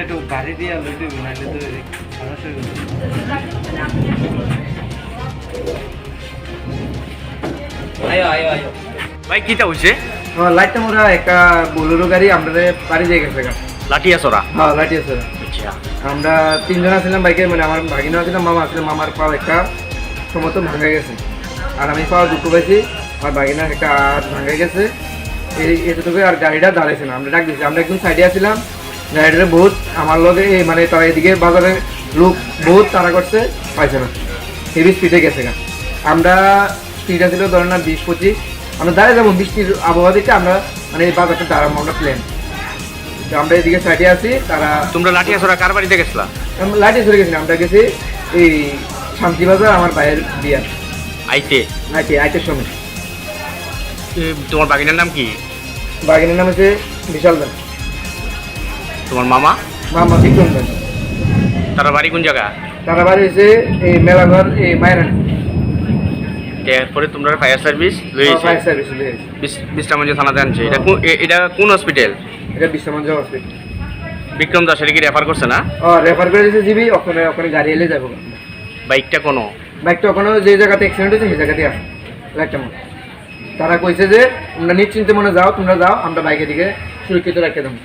একটু গাড়ি দিয়ে নাইলে তো ভাই কিটা হইছে? লাইটটা মোরা একটা বোলেরো গাড়ি আমরা বাড়ি দিয়ে গেছে। লাঠিয়াছড়া? হ্যাঁ লাঠিয়াছড়া। আচ্ছা, আমরা তিনজন আসছিলাম বাইকে, মানে আমার ভাগিনা আসছিলাম, মামা আসছিলাম। মামার পাও একটা সমর্থন ভাঙা গেছে, আর আমি পাও দুঃখ পাইছি। আমার ভাগিনার একটা হাত ভাঙা গেছে, এতটুকু। আর গাড়িটা দাঁড়াইছে না, আমরা ডাক দিচ্ছি। আমরা একদম সাইডে আসছিলাম, গাড়িটা বহুত আমার লগে মানে তারা এদিকে বাজারে লোক বহুত তাড়া করছে, পাইছে না, হেভি স্পিডে গেছে গা। আমরা স্পিড ছিল ধরেন না 20-25, আমরা দাঁড়িয়ে যাবো বৃষ্টির আবহাওয়া দেখে আমরা মানে এই বাজারটা দাঁড়াবো আমরা প্ল্যান। আমরা এদিকে সাইডে আছি, তারা। তোমরা লাঠিয়াছড়া কার বাড়িতে গেছিলা? লাঠি চলে গেছিলাম, আমরা গেছি এই শান্তিবাজার আমার ভাইয়ের বিয়ার আইতে আইটের সময়। তোমার বাগিনার নাম কি? বাগিনের নাম হচ্ছে বিশাল দাস। তোমার মামা? মামা বিক্রম দাস। তারা বাড়ি কোন জায়গা? তারা বাড়ি হচ্ছে এই মেলাঘর, এই মায়েরানি। এরপরে তোমরা fire service fire service Bishramganj থানাতে আনছে। এটা কোন হসপিটাল? এটা বিশ্রামগঞ্জ হসপিটাল। বিক্রম দাস এটা কি রেফার করছে না? রেফার করে দিয়েছে জিবি, ওখানে ওখানে গাড়ি এলে যাবো। বাইকটা ওখানে যে জায়গাতে অ্যাক্সিডেন্ট হয়েছে সেই জায়গাতে আসে লাইটটা মনে। তারা কইছে যে তোমরা নিশ্চিন্তে মনে যাও, তোমরা যাও, আমরা বাইকের দিকে সুরক্ষিত রাখতে দেবো।